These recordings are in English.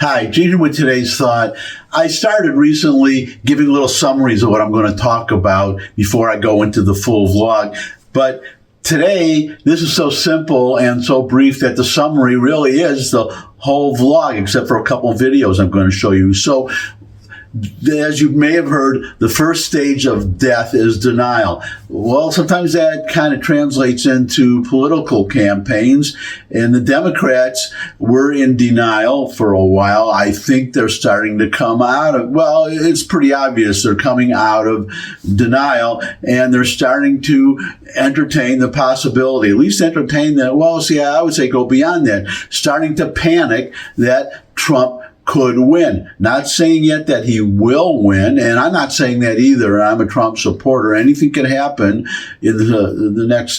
Hi, Gene with today's thought. I started recently giving little summaries of what I'm going to talk about before I go into the full vlog. But today, this is so simple and so brief that the summary really is the whole vlog, except for a couple of videos I'm going to show you. So, as you may have heard, the first stage of death is denial. Well, sometimes that kind of translates into political campaigns, and the Democrats were in denial for a while. I think they're starting to come out of, well, it's pretty obvious they're coming out of denial, and they're starting to entertain the possibility, at least entertain that, well, see, I would say go beyond that, starting to panic that Trump could win. Not saying yet that he will win, and I'm not saying that either. I'm a Trump supporter. Anything can happen in the next,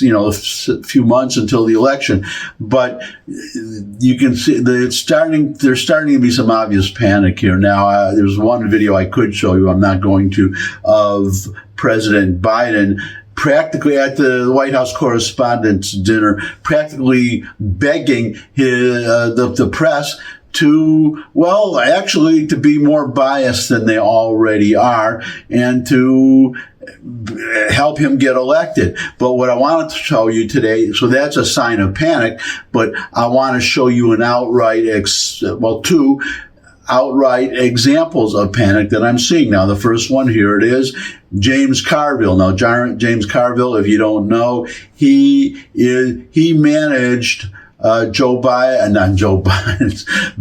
few months until the election. But you can see that there's starting to be some obvious panic here. Now, there's one video I could show you, I'm not going to, of President Biden practically at the White House Correspondents' Dinner, practically begging the press to, well, actually to be more biased than they already are and to help him get elected. But what I wanted to show you today, so that's a sign of panic, but I want to show you an two outright examples of panic that I'm seeing. Now, the first one, here it is, James Carville. Now, James Carville, if you don't know, he managed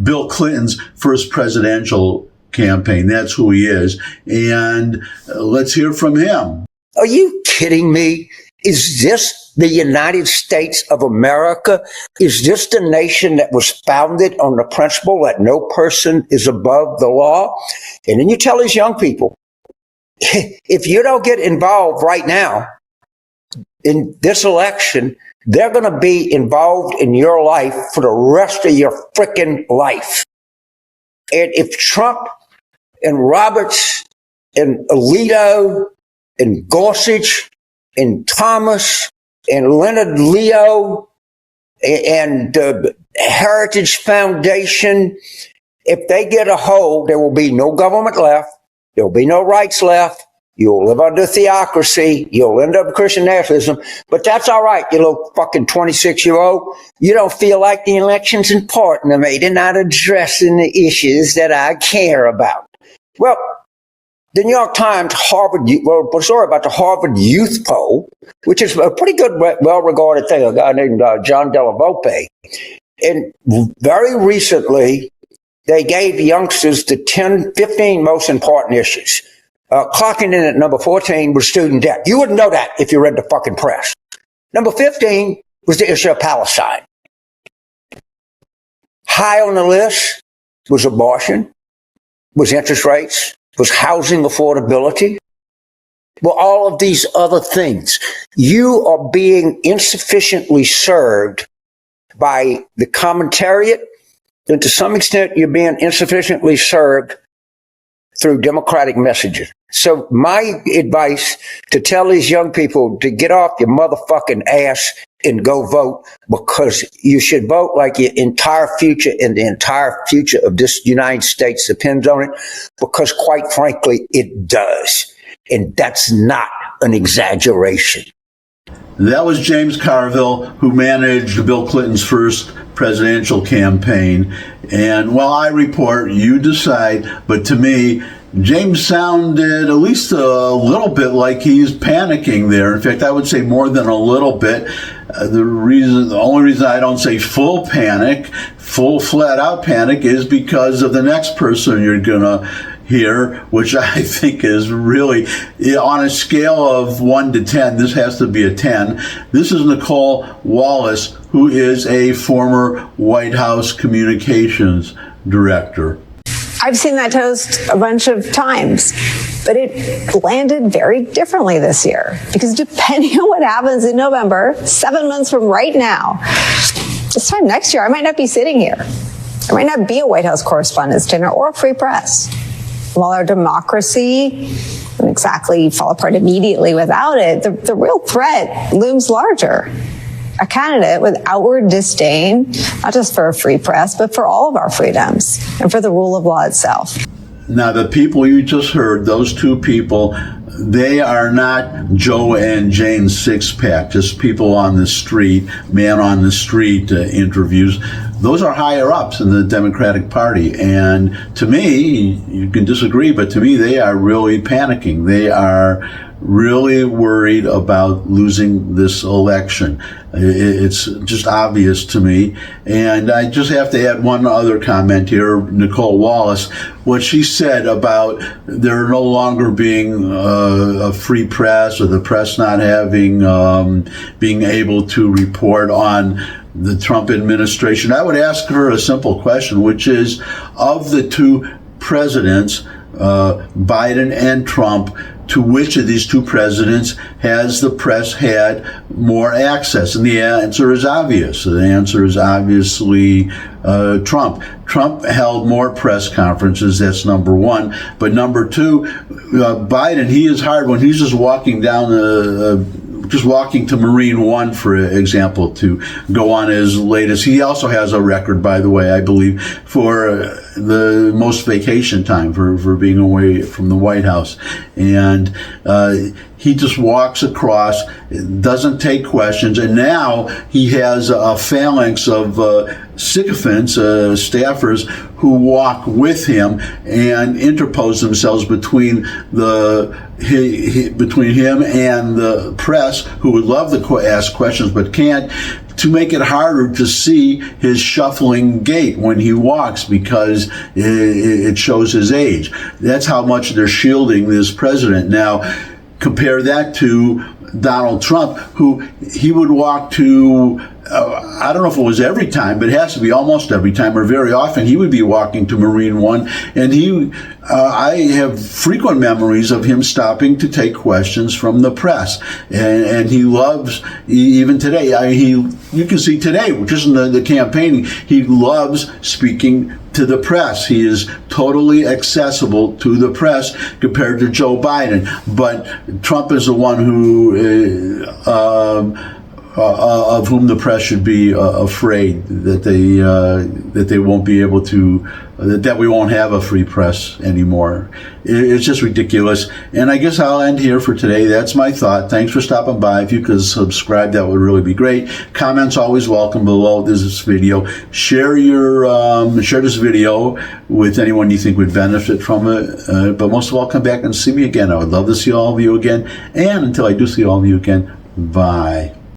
Bill Clinton's first presidential campaign. That's who he is. And let's hear from him. Are you kidding me? Is this the United States of America? Is this the nation that was founded on the principle that no person is above the law? And then you tell these young people, if you don't get involved right now in this election, they're going to be involved in your life for the rest of your freaking life. And if Trump and Roberts and Alito and Gorsuch and Thomas and Leonard Leo and the Heritage Foundation, if they get a hold, there will be no government left. There will be no rights left. You'll live under theocracy. You'll end up Christian nationalism. But that's all right, you little fucking 26-year-old. You don't feel like the election's important to me. They're not addressing the issues that I care about. Well, the New York Times story about the Harvard Youth Poll, which is a pretty good, well-regarded thing, a guy named John Della Volpe. And very recently, they gave youngsters the 15 most important issues. Clocking in at number 14 was student debt. You wouldn't know that if you read the fucking press. Number 15 was the issue of Palestine. High on the list was abortion, was interest rates, was housing affordability. Well, all of these other things. You are being insufficiently served by the commentariat, and to some extent, you're being insufficiently served through democratic messages. So my advice to tell these young people to get off your motherfucking ass and go vote, because you should vote like your entire future and the entire future of this United States depends on it, because quite frankly, it does. And that's not an exaggeration. That was James Carville, who managed Bill Clinton's first presidential campaign. And while I report, you decide. But to me, James sounded at least a little bit like he's panicking there. In fact, I would say more than a little bit. The only reason I don't say full panic, full flat out panic, is because of the next person you're going to hear, which I think is really, on a scale of 1 to 10, this has to be a 10. This is Nicole Wallace, who is a former White House communications director. I've seen that toast a bunch of times, but it landed very differently this year, because depending on what happens in November, 7 months from right now, this time next year, I might not be sitting here. There might not be a White House Correspondents' Dinner or a free press. While our democracy doesn't exactly fall apart immediately without it, the real threat looms larger. a candidate with outward disdain, not just for a free press, but for all of our freedoms and for the rule of law itself. Now, the people you just heard, those two people, they are not Joe and Jane Sixpack, just people on the street, man on the street interviews. Those are higher ups in the Democratic Party. And to me, you can disagree, but to me, they are really panicking. They are really worried about losing this election. It's just obvious to me. And I just have to add one other comment here. Nicole Wallace, what she said about there no longer being a free press or the press not having, being able to report on the Trump administration. I would ask her a simple question, which is, of the two presidents, Biden and Trump, to which of these two presidents has the press had more access? And the answer is obvious. The answer is obviously Trump. Trump held more press conferences, that's number one. But number two, Biden, he is hard when he's just walking down just walking to Marine One, for example, to go on his latest. He also has a record, by the way, I believe, for the most vacation time for being away from the White House. And he just walks across, doesn't take questions, and now he has a phalanx of sycophants, staffers, who walk with him and interpose themselves between between him and the press, who would love to ask questions but can't, to make it harder to see his shuffling gait when he walks, because it shows his age. That's how much they're shielding this president. Now, compare that to Donald Trump, who he would walk to, I don't know if it was every time, but it has to be almost every time or very often, he would be walking to Marine One. And I have frequent memories of him stopping to take questions from the press. And he loves, even today, you can see today, just in the campaigning, he loves speaking to the press. He is totally accessible to the press compared to Joe Biden. But Trump is the one who, of whom the press should be afraid that they won't be able to, that we won't have a free press anymore. It's just ridiculous. And I guess I'll end here for today. That's my thought. Thanks for stopping by. If you could subscribe, that would really be great. Comments always welcome below this video. Share this video with anyone you think would benefit from it. But most of all, come back and see me again. I would love to see all of you again. And until I do see all of you again, bye.